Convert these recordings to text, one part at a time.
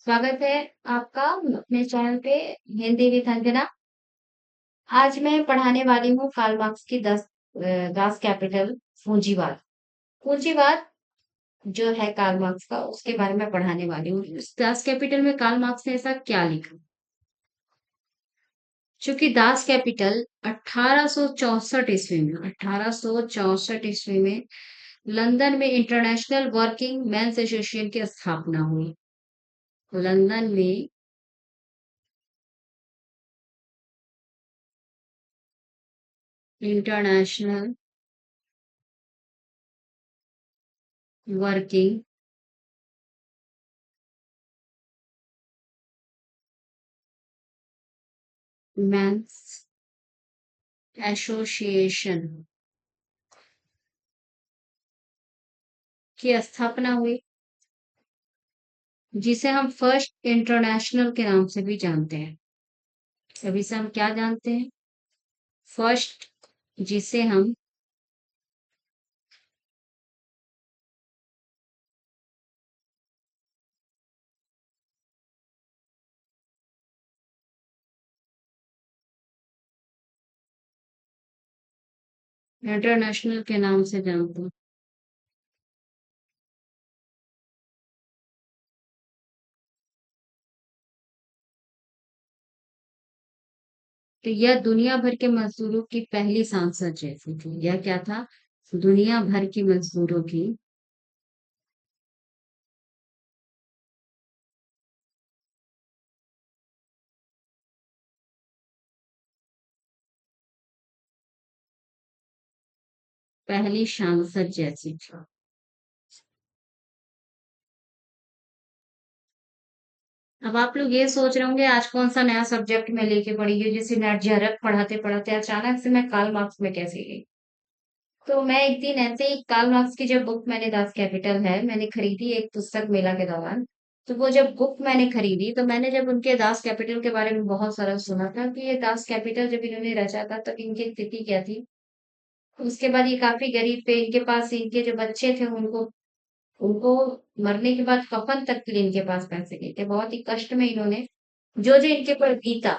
स्वागत है आपका अपने चैनल पे हिंदी विद अंजना। आज मैं पढ़ाने वाली हूँ कार्ल मार्क्स की दास कैपिटल पूंजीवाद। पूंजीवाद जो है कार्ल मार्क्स का उसके बारे में पढ़ाने वाली हूँ। इस दास कैपिटल में कार्ल मार्क्स ने ऐसा क्या लिखा? चूंकि दास कैपिटल 1864 ईस्वी में 1864 ईस्वी में लंदन में इंटरनेशनल वर्किंग मेंस एसोसिएशन की स्थापना हुई। लंदन में इंटरनेशनल वर्किंग मेंस एसोसिएशन की स्थापना हुई, जिसे हम फर्स्ट इंटरनेशनल के नाम से भी जानते हैं। अभी से हम क्या जानते हैं? फर्स्ट, जिसे हम इंटरनेशनल के नाम से जानते हैं। तो यह दुनिया भर के मजदूरों की पहली सांसद जैसी थी। यह क्या था? दुनिया भर की मजदूरों की पहली सांसद जैसी थी। अब आप लोग ये सोच रहे होंगे आज कौन सा नया सब्जेक्ट मैं लेके पढ़ी हूँ, जिसे नेट झरक पढ़ाते पढ़ाते अचानक से मैं कार्ल मार्क्स में कैसे गई। तो मैं एक दिन ऐसे ही कार्ल मार्क्स की जब बुक मैंने दास कैपिटल है मैंने खरीदी एक पुस्तक मेला के दौरान। तो वो जब बुक मैंने खरीदी तो मैंने जब उनके दास कैपिटल के बारे में बहुत सारा सुना था कि ये दास कैपिटल जब इन्होंने रचा था तब इनकी स्थिति क्या थी। उसके बाद ये काफी गरीब थे, इनके पास इनके जो बच्चे थे उनको उनको मरने के बाद कफन तक के लिए इनके पास पैसे नहीं थे। बहुत ही कष्ट में इन्होंने जो जो इनके ऊपर बीता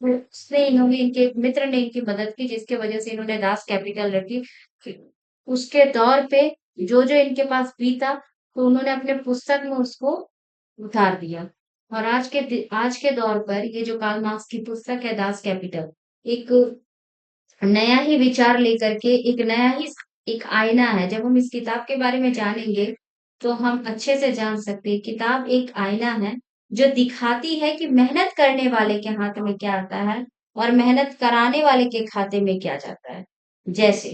उसने इन्होंने इनके एक मित्र ने इनकी मदद की, जिसके वजह से इन्होंने दास कैपिटल रखी। फिर उसके दौर पे जो जो इनके पास बीता तो उन्होंने अपने पुस्तक में उसको उतार दिया। और आज के दौर पर ये जो कार्ल मार्क्स की पुस्तक है दास कैपिटल एक नया ही विचार लेकर के एक नया ही एक आईना है। जब हम इस किताब के बारे में जानेंगे तो हम अच्छे से जान सकते हैं। किताब एक आईना है जो दिखाती है कि मेहनत करने वाले के हाथ में क्या आता है और मेहनत कराने वाले के खाते में क्या जाता है। जैसे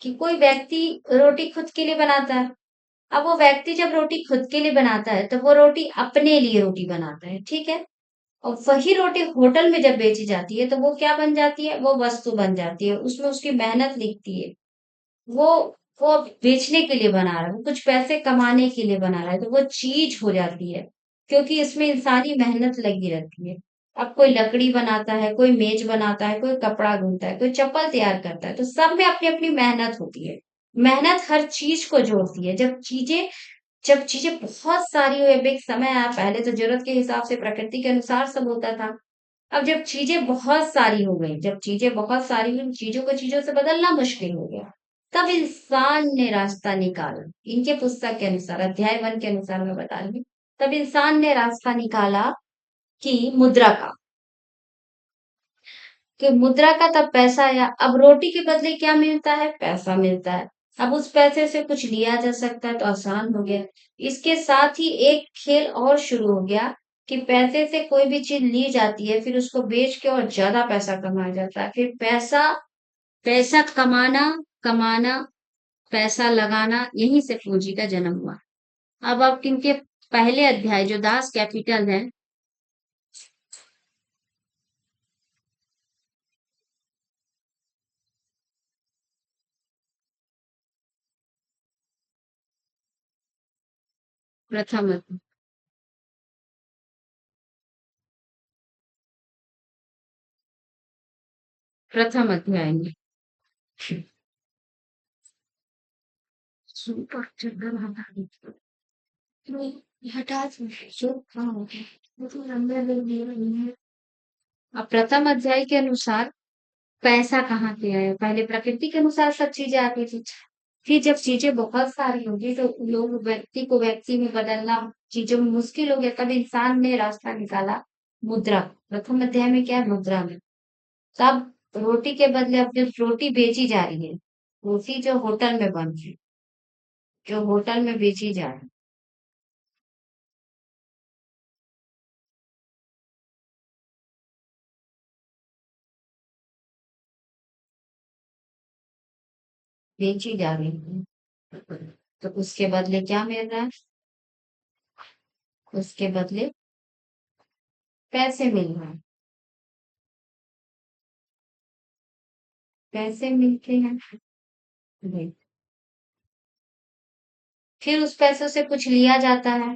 कि कोई व्यक्ति रोटी खुद के लिए बनाता है। अब वो व्यक्ति जब रोटी खुद के लिए बनाता है तो वो रोटी अपने लिए रोटी बनाता है, ठीक है। और वही रोटी होटल में जब बेची जाती है तो वो क्या बन जाती है? वो वस्तु बन जाती है, उसमें उसकी मेहनत दिखती है। वो वो बेचने के लिए बना रहा है, वो कुछ पैसे कमाने के लिए बना रहा है, तो वो चीज हो जाती है क्योंकि इसमें इंसानी मेहनत लगी रहती है। अब कोई लकड़ी बनाता है, कोई मेज बनाता है, कोई कपड़ा बुनता है, कोई चप्पल तैयार करता है, तो सब में अपनी अपनी मेहनत होती है। मेहनत हर चीज को जोड़ती है। जब चीजें बहुत सारी हो, अब एक समय आया पहले तो जरूरत के हिसाब से प्रकृति के अनुसार सब होता था। अब जब चीजें बहुत सारी हो गई, जब चीजें बहुत सारी हुई, चीजों को चीजों से बदलना मुश्किल हो गया। तब इंसान ने रास्ता निकाला। इनके पुस्तक के अनुसार अध्याय 1 के अनुसार मैं बता रही हूँ। तब इंसान ने रास्ता निकाला कि मुद्रा का, कि मुद्रा का तब पैसा आया। अब रोटी के बदले क्या मिलता है? पैसा मिलता है। अब उस पैसे से कुछ लिया जा सकता है तो आसान हो गया। इसके साथ ही एक खेल और शुरू हो गया कि पैसे से कोई भी चीज ली जाती है फिर उसको बेच के और ज्यादा पैसा कमाया जाता है। फिर पैसा पैसा कमाना कमाना पैसा लगाना, यहीं से पूंजी का जन्म हुआ। अब आप इनके पहले अध्याय जो दास कैपिटल है, प्रथम प्रथम अध्याय में सुपर चंद्रमा हटा जो हाँ वो तो नंबर दे दिए नहीं है। अब प्रथम अध्याय के अनुसार पैसा कहाँ से आया? पहले प्रकृति के अनुसार सब चीजें आती थी। फिर जब चीजें बहुत सारी होगी तो लोग व्यक्ति को व्यक्ति में बदलना चीजों में मुश्किल हो गया, तब इंसान ने रास्ता निकाला मुद्रा। प्रथम अध्याय में क्या है? मुद्रा में। तब रोटी के बदले अब जो रोटी बेची जा रही है, रोटी जो होटल में बन रही, जो होटल में बेची जा रही, बेची जा रही है, तो उसके बदले क्या मिल रहा है? उसके बदले पैसे मिल रहे हैं। पैसे मिलते हैं। नहीं। फिर उस पैसों से कुछ लिया जाता है।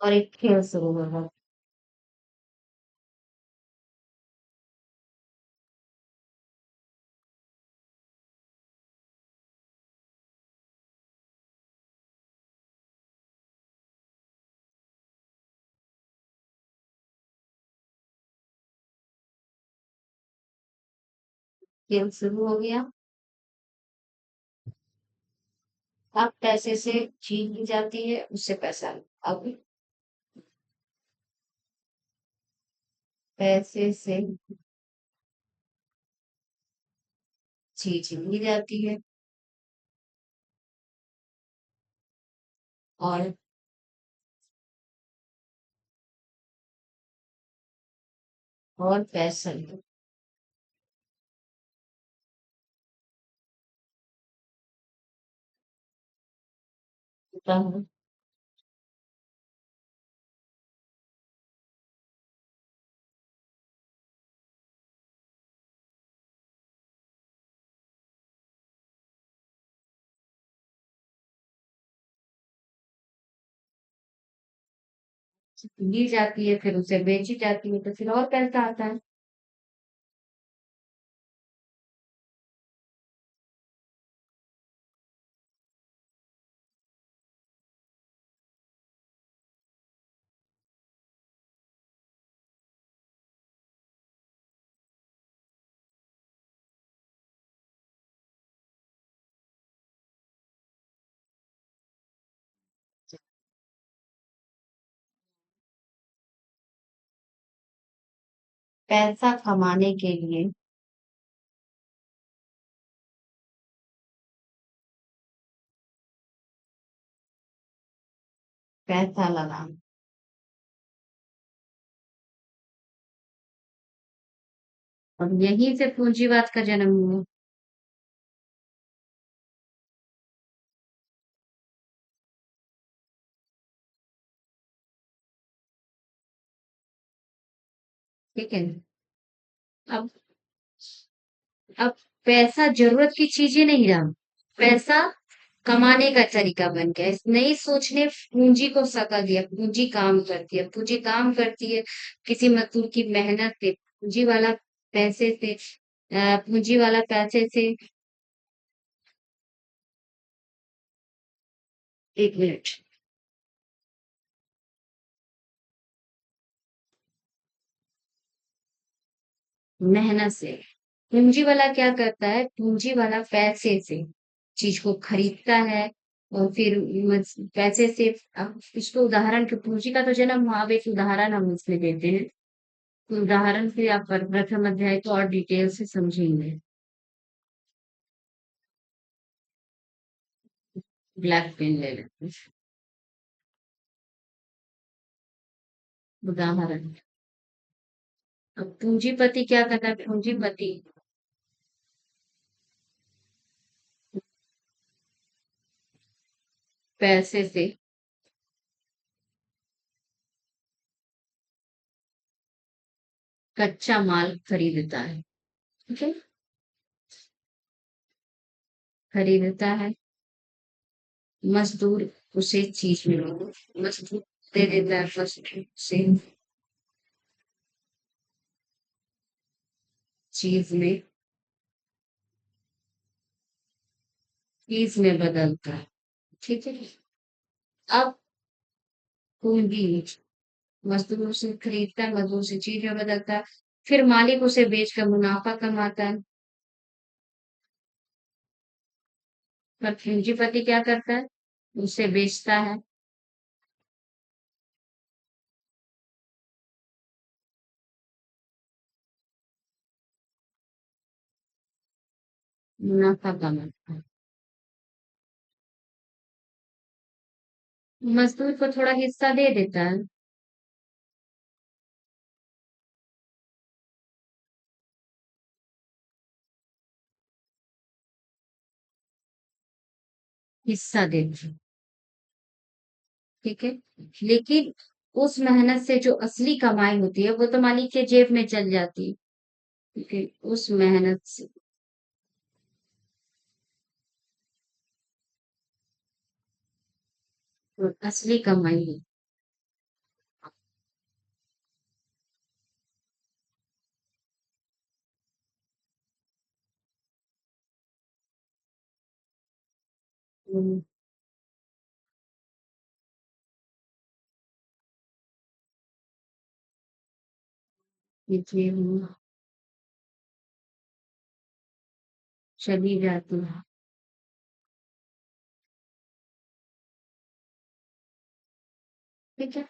और एक खेल शुरू होगा। खेल शुरू हो गया। अब पैसे से चीज ली जाती है, उससे पैसा। अब पैसे से चीज ली जाती है और पैसा होता है। ली जाती है, फिर उसे बेची जाती है, तो फिर और पैसा आता है। पैसा कमाने के लिए पैसा लगाना। और यहीं से पूंजीवाद का जन्म हुआ। ठीक है। अब अब पैसा जरूरत की चीजें नहीं रहा, पैसा कमाने का तरीका बन गया। इस नई सोच ने पूंजी को शकल दिया। पूंजी काम करती है, पूंजी काम करती है किसी मजदूर की मेहनत से। पूंजी वाला पैसे से पूंजी वाला पैसे से। एक मिनट। मेहनत से। पूंजी वाला क्या करता है? पूंजी वाला पैसे से चीज को खरीदता है और फिर पैसे से। अब इसको उदाहरण के पूंजी का तो जन्म हुआ, अब एक उदाहरण हम इसमें देते हैं। तो उदाहरण से आप प्रथम अध्याय को और डिटेल से समझेंगे। ब्लैक पेन ले लेते हैं। उदाहरण। अब पूंजीपति क्या करता है? पूंजीपति पैसे से कच्चा माल खरीदता है। ठीक है। खरीदता है, मजदूर उसे चीज में, मजदूर दे देता है मजदूर से चीज में, चीज में बदलता है। ठीक है। अब पूंजी, मजदूर उसे खरीदता है, मजदूर से चीज में बदलता है, फिर मालिक उसे बेचकर मुनाफा कमाता है। पर पूंजीपति क्या करता है? उसे बेचता है, मुनाफा कमाता है। मजदूर को थोड़ा हिस्सा दे देता है, हिस्सा दे देता है। ठीक है। लेकिन उस मेहनत से जो असली कमाई होती है वो तो मालिक के जेब में चल जाती है। ठीक है। उस मेहनत से जो असली कमाई है। हम्म, ये जेब में चली जाती है। ठीक है।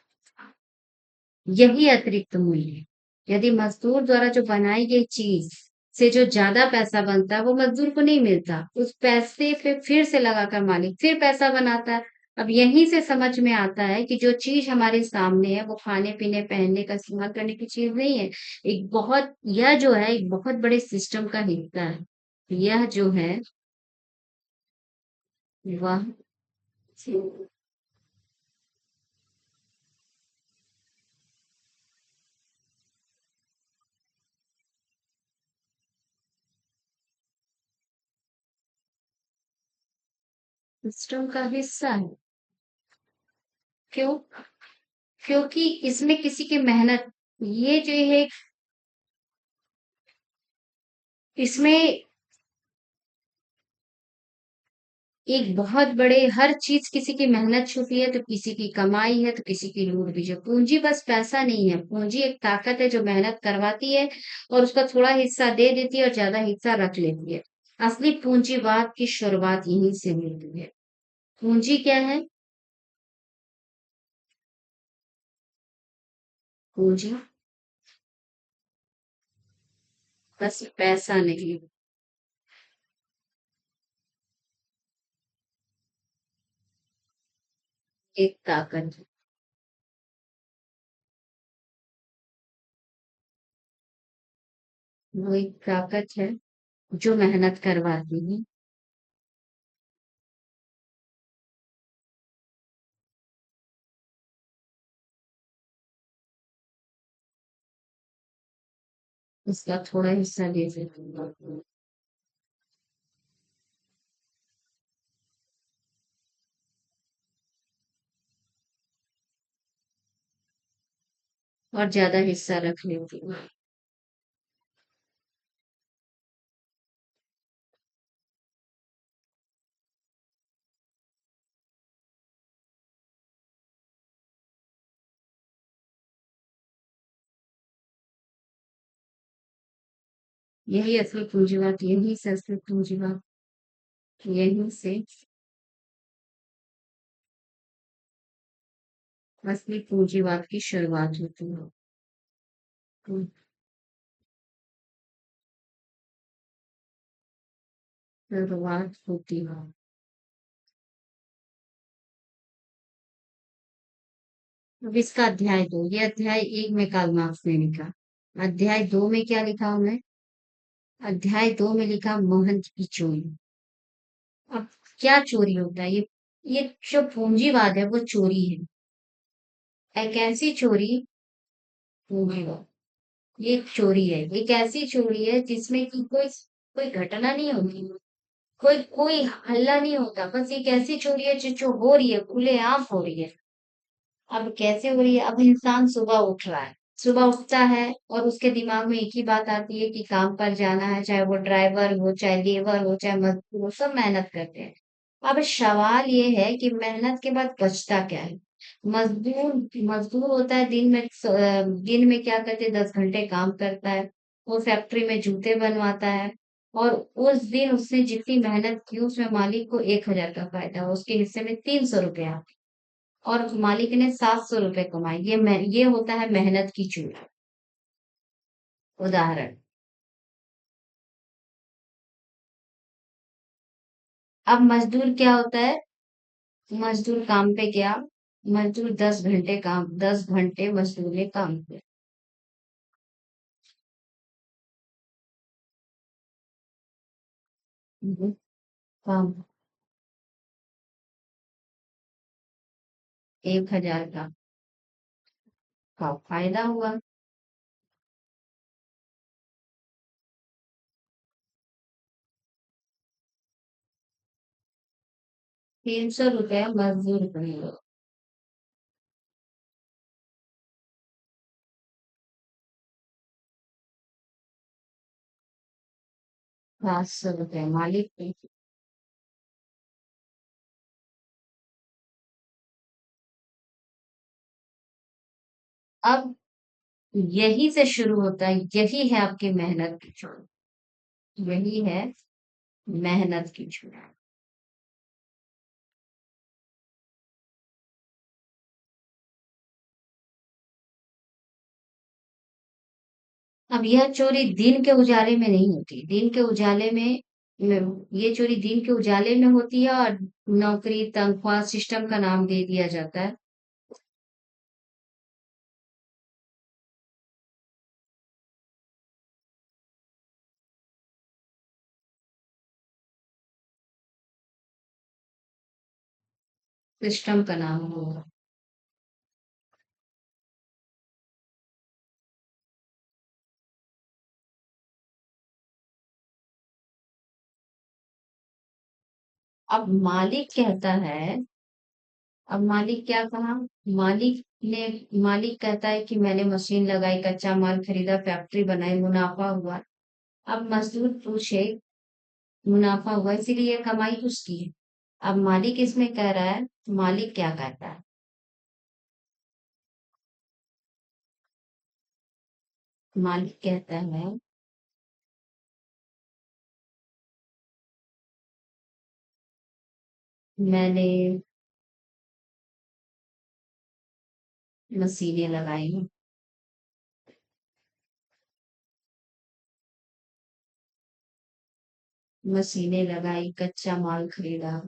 यही अतिरिक्त मूल्य है। यदि मजदूर द्वारा जो बनाई गई चीज से जो ज्यादा पैसा बनता है वो मजदूर को नहीं मिलता, उस पैसे पे फिर से लगाकर मालिक फिर पैसा बनाता है। अब यहीं से समझ में आता है कि जो चीज हमारे सामने है वो खाने पीने पहनने का इस्तेमाल करने की चीज नहीं है। एक बहुत यह जो है एक बहुत बड़े सिस्टम का हिस्सा है। यह जो है वह सिस्टम का हिस्सा है। क्यों? क्योंकि इसमें किसी की मेहनत, ये जो है इसमें एक बहुत बड़े हर चीज किसी की मेहनत छुपी है, तो किसी की कमाई है, तो किसी की लूट भी है। पूंजी बस पैसा नहीं है, पूंजी एक ताकत है जो मेहनत करवाती है और उसका थोड़ा हिस्सा दे देती है और ज्यादा हिस्सा रख लेती है। असली पूंजीवाद की शुरुआत यहीं से हुई है। पूंजी क्या है? पूंजी बस पैसा नहीं, एक ताकत है। वो एक ताकत है जो मेहनत करवाती है। उसका थोड़ा हिस्सा दे देती है और ज्यादा हिस्सा रख लेती है। यही असली पूंजीवाद, यही से असली पूंजीवाद, यहीं से असली पूंजीवाद की शुरुआत होती है। तो शुरुआत होती है। अब इसका अध्याय दो, ये अध्याय एक में कार्ल मार्क्स ने लिखा। अध्याय दो में क्या लिखा हमने? अध्याय दो में लिखा महंत की चोरी। अब क्या चोरी होता है? ये जो पूंजीवाद है वो चोरी है। एक ऐसी चोरी, पूंजीवाद ये एक चोरी है, एक ऐसी चोरी है जिसमें कि कोई कोई घटना नहीं होती, कोई कोई हल्ला नहीं होता, बस एक ऐसी चोरी है जो हो रही है, खुलेआम हो रही है। अब कैसे हो रही है? अब इंसान सुबह उठ रहा है, सुबह उठता है और उसके दिमाग में एक ही बात आती है कि काम पर जाना है, चाहे वो ड्राइवर हो, चाहे लेबर हो, चाहे मजदूर हो, सब मेहनत करते हैं। अब सवाल ये है कि मेहनत के बाद बचता क्या है? मजदूर मजदूर होता है दिन में, दिन में क्या करते हैं, 10 घंटे काम करता है। वो फैक्ट्री में जूते बनवाता है, और उस दिन उसने जितनी मेहनत की उसमें मालिक को 1,000 का फायदा हो, उसके हिस्से में 300 रुपया, और मालिक ने 700 रुपए कमाए। ये होता है मेहनत की चूल। उदाहरण। अब मजदूर क्या होता है? मजदूर काम पे गया, मजदूर 10 घंटे मजदूर ने काम किया। हम्म, काम 1,000 का फायदा हुआ। 300 रुपया मजदूर को मिला। 700 रुपया मालिक को। अब यही से शुरू होता है, यही है आपकी मेहनत की चूल। यही है मेहनत की चूल। अब यह चोरी दिन के उजाले में नहीं होती, दिन के उजाले ये चोरी दिन के उजाले में होती है, और नौकरी तनख्वाह सिस्टम का नाम दे दिया जाता है। सिस्टम का नाम होगा। अब मालिक कहता है, अब मालिक क्या कहा? मालिक ने मालिक कहता है कि मैंने मशीन लगाई, कच्चा माल खरीदा, फैक्ट्री बनाई, मुनाफा हुआ। अब मजदूर पूछे, मुनाफा हुआ इसीलिए ये कमाई उसकी है। अब मालिक इसमें कह रहा है, मालिक क्या कहता है? मालिक कहता है, मैंने मशीनें लगाई, मशीनें लगाई, कच्चा माल खरीदा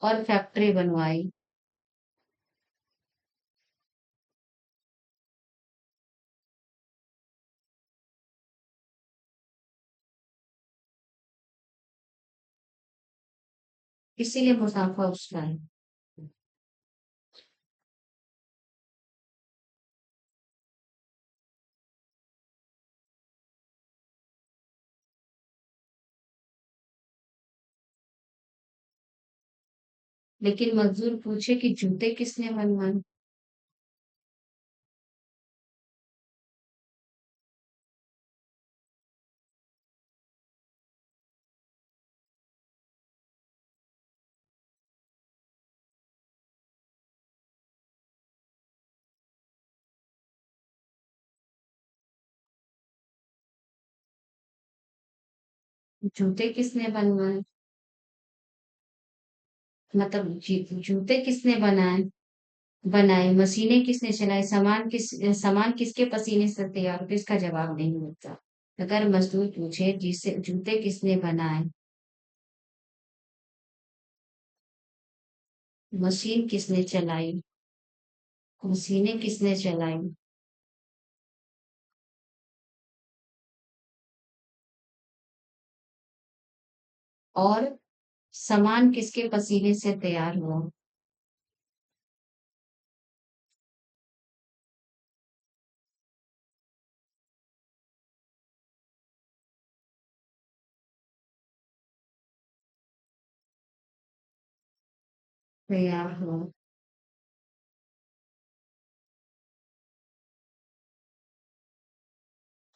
और फैक्ट्री बनवाई। इसीलिए मुनाफा उसका है। लेकिन मजदूर पूछे कि जूते किसने बनवाए? जूते किसने बनवाए? मतलब जूते किसने बनाए, मशीनें किसने चलाई, सामान किसके पसीने से तैयार हो? इसका जवाब नहीं मिलता। अगर मजदूर पूछे जिसे जूते किसने बनाए, मशीन किसने चलाई, मशीनें किसने चलाई, और सामान किसके पसीने से तैयार हुआ? तैयार हो।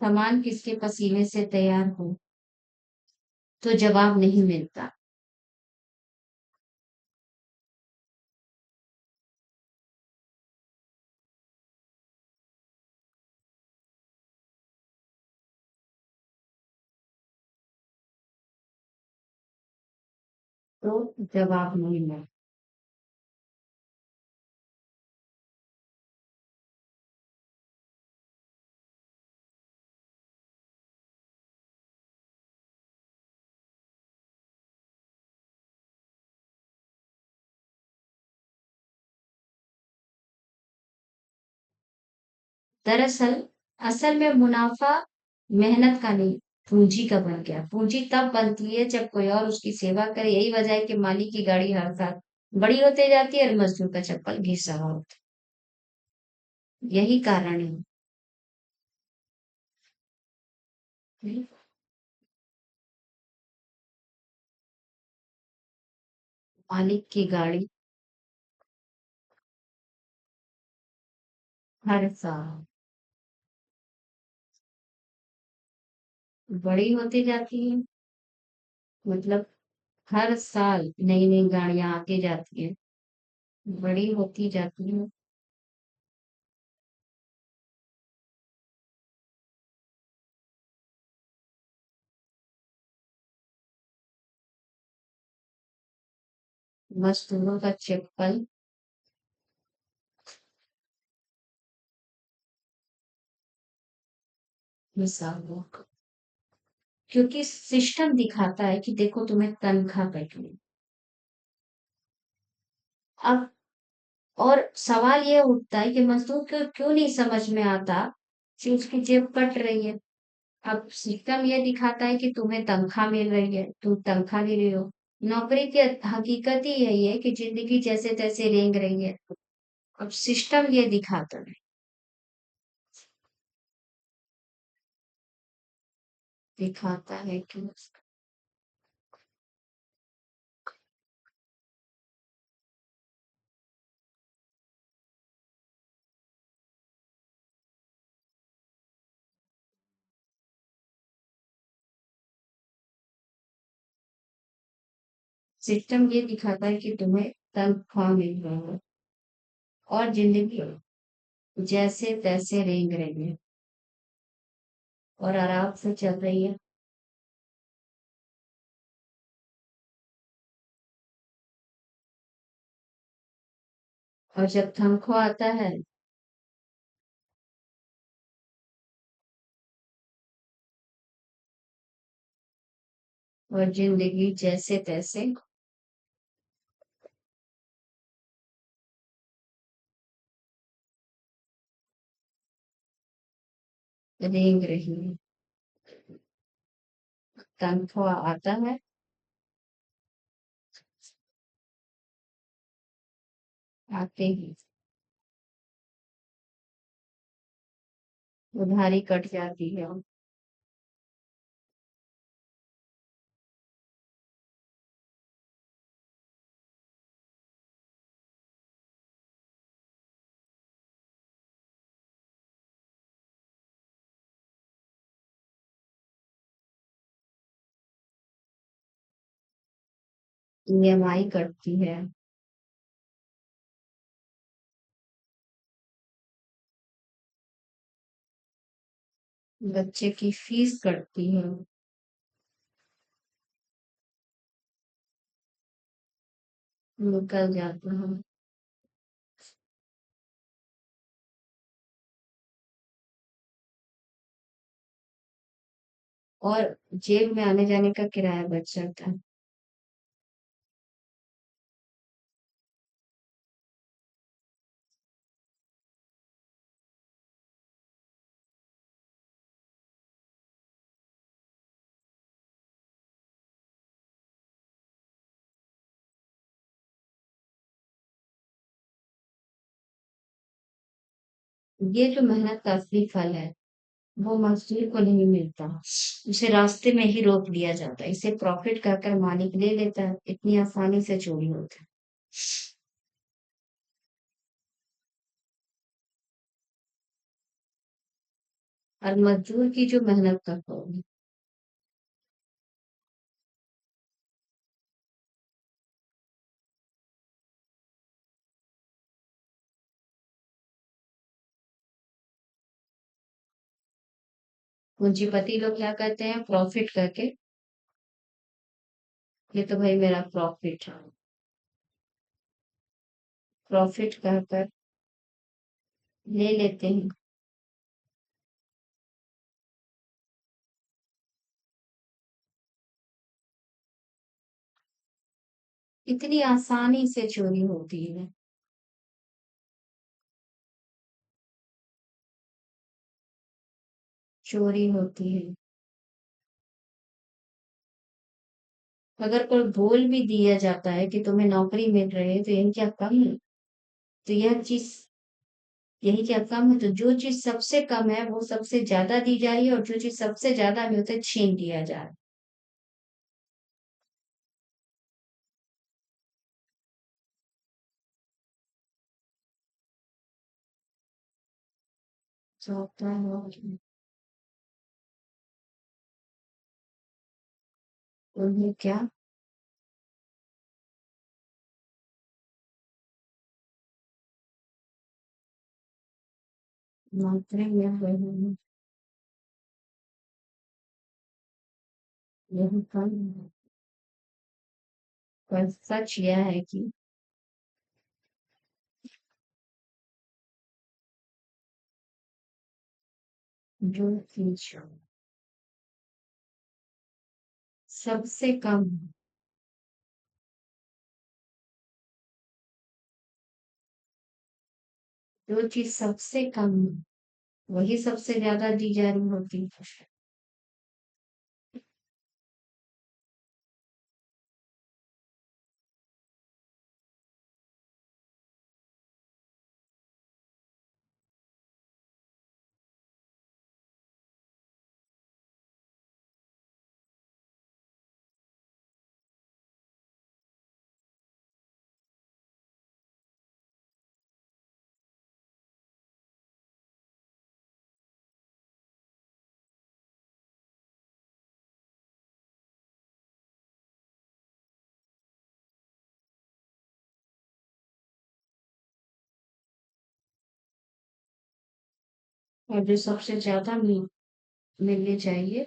सामान किसके पसीने से तैयार हो, तो जवाब नहीं मिलता। तो जवाब नहीं मिलता। दरअसल, असल में मुनाफा मेहनत का नहीं, पूंजी का बन गया। पूंजी तब बनती है जब कोई और उसकी सेवा करे। यही वजह है कि मालिक की गाड़ी हर साल बड़ी होते जाती है और मजदूर का चप्पल घिसा हुआ होता है। यही कारण है। मालिक की गाड़ी हर साल बड़ी होती जाती है। मतलब हर साल नई नई गाड़ियां आती जाती है, बड़ी होती जाती है। मजदूरों का चप्पल हिसाब होगा। क्योंकि सिस्टम दिखाता है कि देखो तुम्हें तनख्वाह कटनी। अब और सवाल ये उठता है कि मजदूर को क्यों नहीं समझ में आता कि उसकी जेब कट रही है। अब सिस्टम ये दिखाता है कि तुम्हें तनख्वाह मिल रही है, तुम तनख्वाह ले रहे हो। नौकरी की हकीकत ही यही है कि जिंदगी जैसे तैसे रेंग रही है। अब सिस्टम ये दिखाता है। दिखाता है कि सिस्टम ये दिखाता है कि तुम्हें तनख्वाह मिल रही है और जिंदगी जैसे तैसे रेंग रही है और आराम से चल रही है। और जब तनख्वाह आता है और जिंदगी जैसे तैसे रेंग रही है। तनख्वाह आता है, आते ही उधारी कट जाती है। ईएमआई कटती है। बच्चे की फीस कटती है। निकल जाता है। और जेब में आने जाने का किराया बच जाता है। ये जो मेहनत का असली फल है वो मजदूर को नहीं मिलता। उसे रास्ते में ही रोक लिया जाता है। इसे प्रॉफिट कहकर मालिक ले लेता है। इतनी आसानी से चोरी होता है। और मजदूर की जो मेहनत का फल है। पूंजीपति लोग क्या कहते हैं? प्रॉफिट करके, ये तो भाई मेरा प्रॉफिट है, प्रॉफिट कहकर ले लेते हैं। इतनी आसानी से चोरी होती है। चोरी होती है। अगर कोई बोल भी दिया जाता है कि तुम्हें नौकरी मिल रही है तो यही क्या कम है? तो यह चीज, यही क्या कम है? तो जो चीज सबसे कम है वो सबसे ज्यादा दी जा रही है, और जो चीज सबसे ज्यादा में होता है छीन लिया जा रहा है। तो होता है, उन्हें क्या नौकरी मिल रही है, यही कम है। पर सच यह है कि जो चीज सबसे कम है, जो चीज सबसे कम है वही सबसे ज्यादा दी जा रही होती है। और जो सबसे ज्यादा मिलनी चाहिए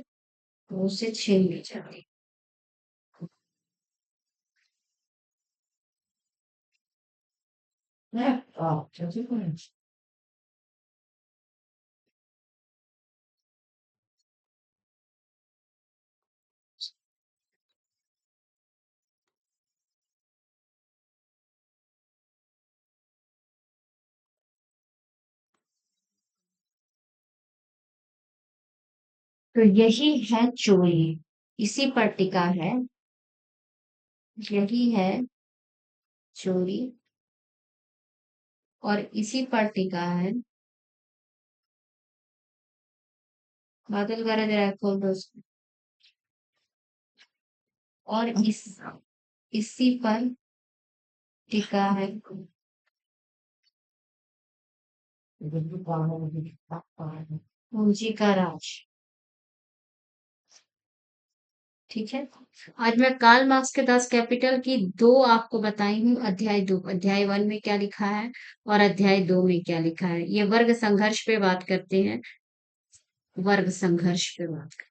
वो उससे छीन ली जाती है। तो यही है चोरी, इसी पर टिका है, यही है चोरी, और इसी पर टिका है। बादल करा जरा खोल दो उसको। और इसी पर टिका है पूंजी का राज। ठीक है। आज मैं कार्ल मार्क्स के 10 कैपिटल की दो आपको बताई हूँ। अध्याय 2, अध्याय 1 में क्या लिखा है और अध्याय 2 में क्या लिखा है। ये वर्ग संघर्ष पे बात करते हैं, वर्ग संघर्ष पे बात करते हैं।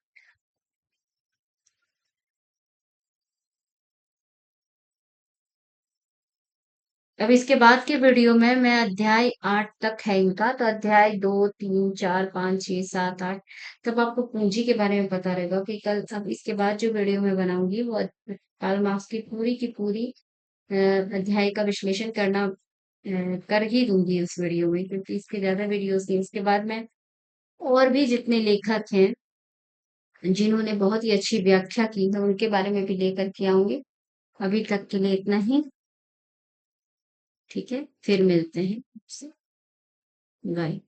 अब इसके बाद के वीडियो में मैं अध्याय 8 तक है इनका, तो अध्याय 2, 3, 4, 5, 6, 7, 8 तब आपको पूंजी के बारे में पता रहेगा कि कल। अब इसके बाद जो वीडियो मैं बनाऊंगी वो कार्ल मार्क्स की पूरी अध्याय का विश्लेषण कर ही दूंगी उस वीडियो में, क्योंकि इसके ज्यादा वीडियोस नहीं। इसके बाद मैं और भी जितने लेखक हैं जिन्होंने बहुत ही अच्छी व्याख्या की है उनके बारे में भी लेकर के आऊंगी। अभी तक के लिए इतना ही। ठीक है, फिर मिलते हैं। बाय।